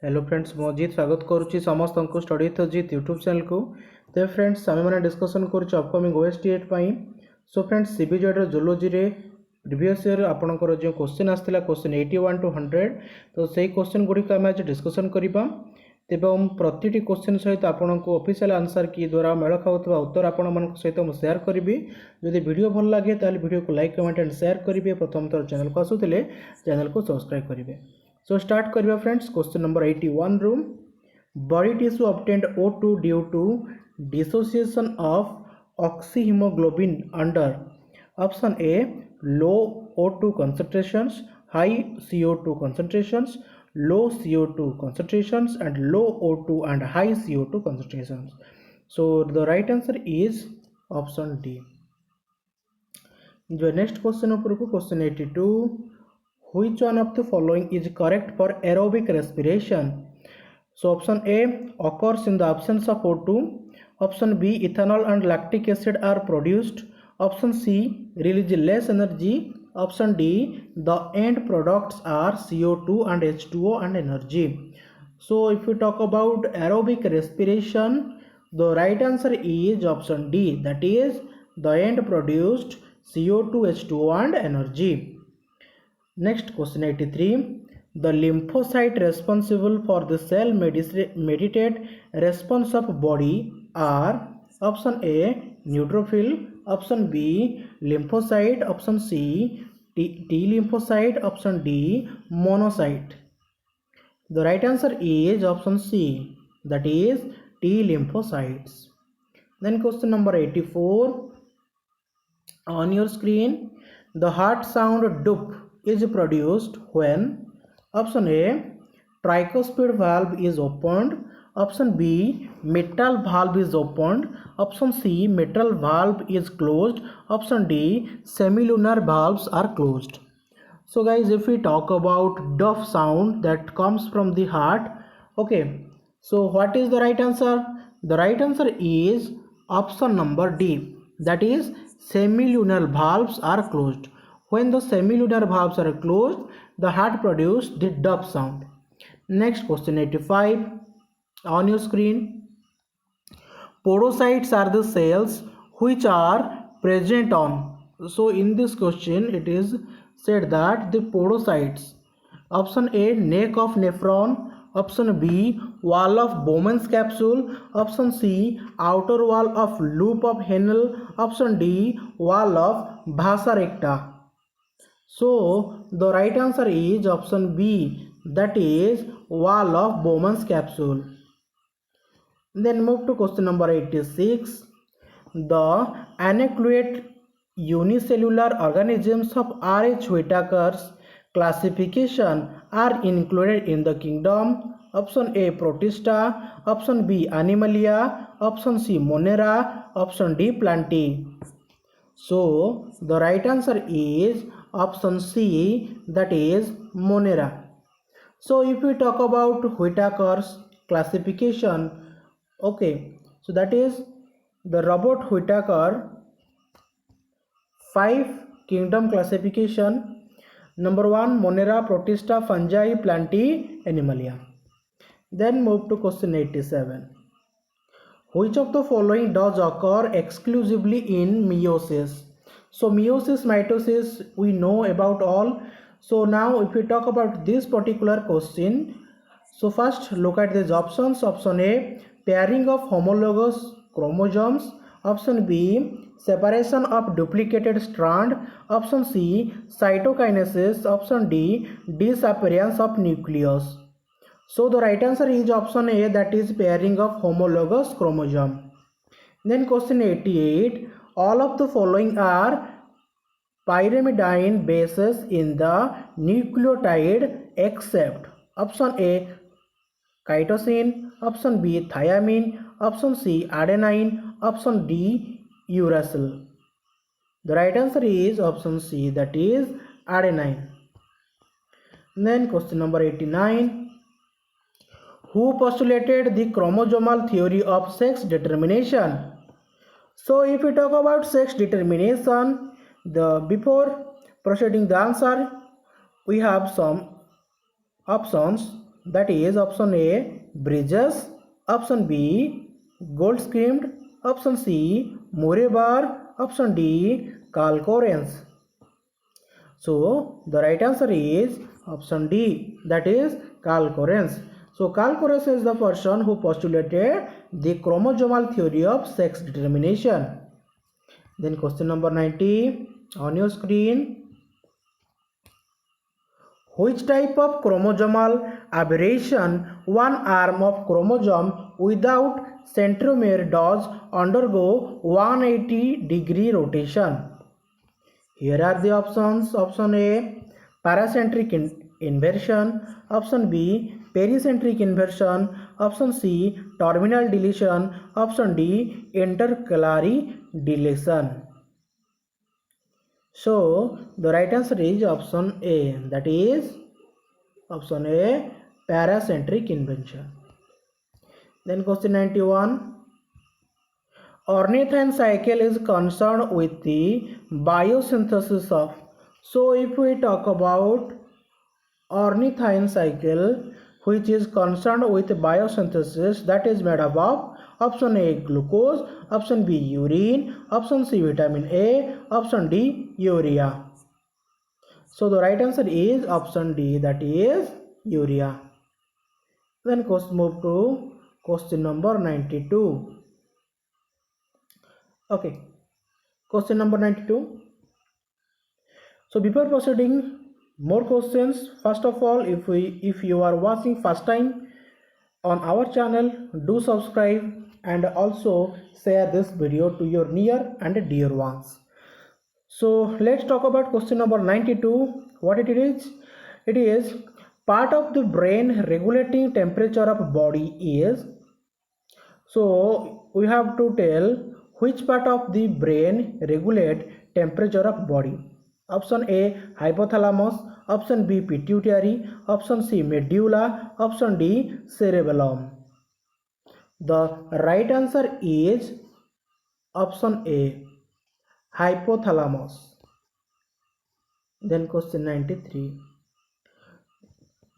Hello friends मो अजित स्वागत करुच्ची समस्त को study with Ajit YouTube channel को। तो फ्रेंड्स आम मैंने डिस्कसन कर upcoming OST 8 so friends CBZ zoology रे प्रीवियस ईयर आपंकर जो क्वेश्चन आसाला क्वेश्चन 81 to 100 तो सही क्वेश्चन गुड़िक आम आज डिस्कसन करवा एवं प्रति क्वेश्चन सहित आपन को ऑफिशियल आंसर की द्वारा मेल खाऊा उत्तर आपण मान सहित मुझे शेयर करी। जदि वीडियो भल लगे तो वीडियो को लाइक कमेंट एंड शेयर करेंगे। प्रथम थर चैनल को आसुले चैनल को सब्सक्राइब करेंगे। सो स्टार्ट करिया friends question number 81 room body tissue obtained O2 due to dissociation of oxyhemoglobin under option A low O2 concentrations, high CO2 concentrations, low CO2 concentrations and low O2 and high CO2 concentrations. So the right answer is option D. जो next question ऊपर को question 82 which one of the following is correct for aerobic respiration? So option A occurs in the absence of O2, option B ethanol and lactic acid are produced, option C release less energy, option D the end products are CO2 and H2O and energy. So if we talk about aerobic respiration, the right answer is option D, that is the end produced CO2, H2O and energy. Next question 83. The lymphocyte responsible for the cell mediated response of body are option A neutrophil, option B lymphocyte, option C T lymphocyte, option D monocyte. The right answer is option C, that is T lymphocytes. Then question number 84 on your screen. The heart sound dup is produced when option A tricuspid valve is opened, option B mitral valve is opened, option C mitral valve is closed, option D semilunar valves are closed. So guys, if we talk about duff sound that comes from the heart, okay, so what is the right answer? The right answer is option number D, that is semilunar valves are closed. When the semilunar valves are closed, the heart produces the duff sound. Next question 85 on your screen. Podocytes are the cells which are present on. So in this question it is said that the podocytes, option A neck of nephron, option B wall of Bowman's capsule, option C outer wall of loop of Henle, option D wall of vasa recta. So the right answer is option B, that is wall of Bowman's capsule. Then move to question number 86. The anechoic unicellular organisms of R.H. Whitaker's classification are included in the kingdom. Option A Protista, option B Animalia, option C Monera, option D Plantae. So the right answer is option C, that is Monera. So if we talk about Whitaker's classification, okay, so that is the Robert Whitaker 5 kingdom classification. Number 1 Monera, Protista, Fungi, Plantae, Animalia. Then move to question 87. Which of the following does occur exclusively in meiosis? So meiosis, mitosis we know about all. So now if we talk about this particular question, so first look at these options. Option A pairing of homologous chromosomes, option B separation of duplicated strand, option C cytokinesis, option D disappearance of nucleus. So the right answer is option A, that is pairing of homologous chromosome. Then question 88. All of the following are pyrimidine bases in the nucleotide except option A cytosine, option B thiamine, option C adenine, option D uracil. The right answer is option C, that is adenine. Then question number 89. Who postulated the chromosomal theory of sex determination? So if we talk about sex determination, before proceeding the answer, we have some options. That is option A, bridges, option B, gold skimmed, option C, Morebar, option D, Calcorens. So the right answer is option D, that is Calcorens. So Calcorens is the person who postulated the chromosomal theory of sex determination. Then question number 90 on your screen. Which type of chromosomal aberration one arm of chromosome without centromere does undergo 180-degree rotation? Here are the options. Option A, paracentric inversion. Option B, pericentric inversion. Option C, terminal deletion. Option D, intercalary deletion. So the right answer is option A, that is option A, paracentric inversion. Then question 91. Ornithine cycle is concerned with the biosynthesis of. So if we talk about ornithine cycle, which is concerned with biosynthesis, that is made up of option A, glucose, option B, urine, option C, vitamin A, option D, urea. So the right answer is option D, that is urea. Then move to question number 92. Okay, question number 92. So before proceeding more questions, first of all, if you are watching first time on our channel, do subscribe and also share this video to your near and dear ones. So let's talk about question number 92. What it is? It is part of the brain regulating temperature of body is. So we have to tell which part of the brain regulate temperature of body. Option A, hypothalamus. Option B, pituitary. Option C, medulla. Option D, cerebellum. The right answer is option A, hypothalamus. Then question 93.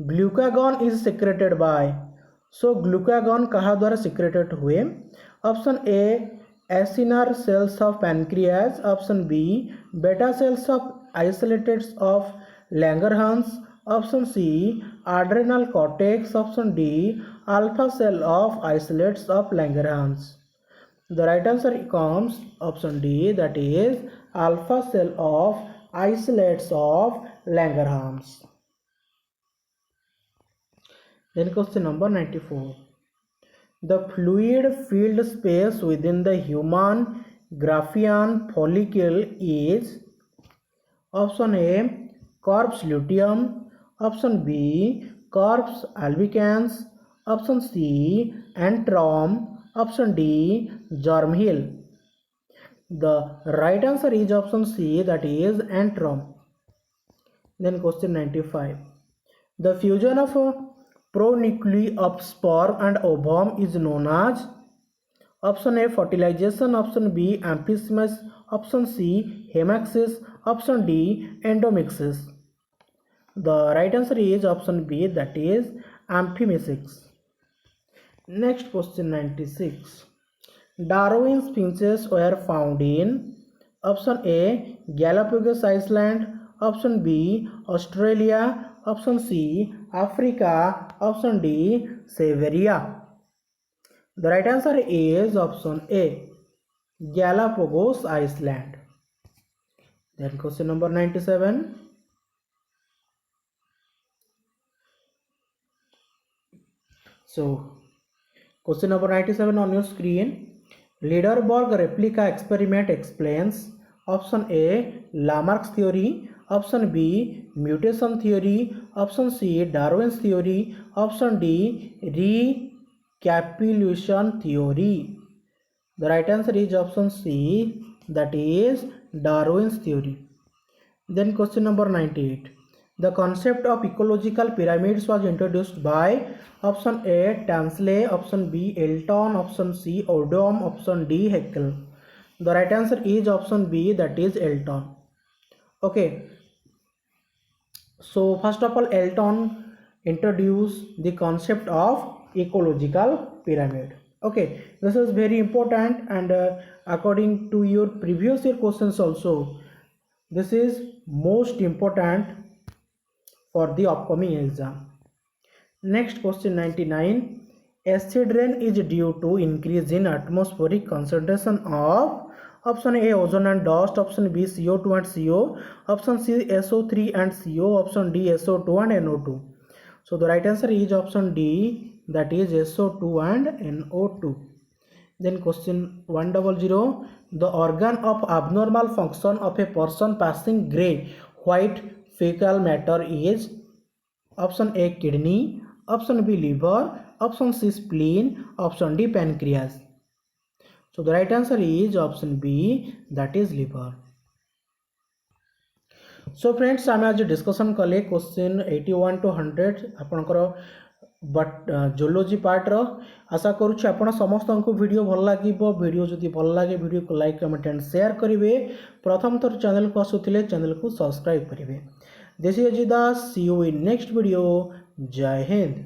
Glucagon is secreted by. So glucagon कहाँ द्वारा secreted हुए? Option A, acinar cells of pancreas. Option B, beta cells of isolates of Langerhans. Option C, adrenal cortex. Option D, alpha cell of isolates of Langerhans. The right answer comes option D, that is alpha cell of isolates of Langerhans. Then question number 94. The fluid filled space within the human Graafian follicle is option A, corpus luteum, option B, corpus albicans, option C, antrum, option D, germ hill. The right answer is option C, that is antrum. Then question 95. The fusion of pronuclei of sperm and ovum is known as option A, fertilization, option B, amphimixis, option C, hemaxis, option D, endomixis. The right answer is option B, that is amphimixis. Next question 96. Darwin's finches were found in option A, Galapagos Island, option B, Australia, option C, Africa, option D, Siberia. The right answer is option A, Galapagos Island. Then question number 97. So question number 97 on your screen. Liederberg replica experiment explains option A, Lamarck's theory, option B, mutation theory, option C, Darwin's theory, option D, recapitulation theory. The right answer is option C, that is Darwin's theory. Then question number 98. The concept of ecological pyramids was introduced by option A, Tansley, option B, Elton, option C, Odom, option D, Haeckel. The right answer is option B, that is Elton. Okay. So first of all, Elton introduce the concept of ecological pyramid. Okay, this is very important, and according to your previous year questions also, this is most important for the upcoming exam. Next question 99. Acid rain is due to increase in atmospheric concentration of option A ozone and dust, option B CO2 and CO, option C SO3 and CO, option D SO2 and NO2. So the right answer is option D, that is SO2 and NO2. Then question 100. The organ of abnormal function of a person passing grey white fecal matter is option A kidney, option B liver, option C spleen, option D pancreas. So the right answer is option B, that is liver. So friends, आम आज discussion कले question 81 to 100 आपनकर but जोलोजी part रो आशा करुच्छे आपण समस्त को video भल लागिबो। Video जदि भल लागे वीडियो को लाइक कमेंट एंड शेयर करिवे। प्रथम थर चैनल को आसुथिले चैनल को सब्सक्राइब करिवे। This is Ajay Das, see you in next video. जय हिंद।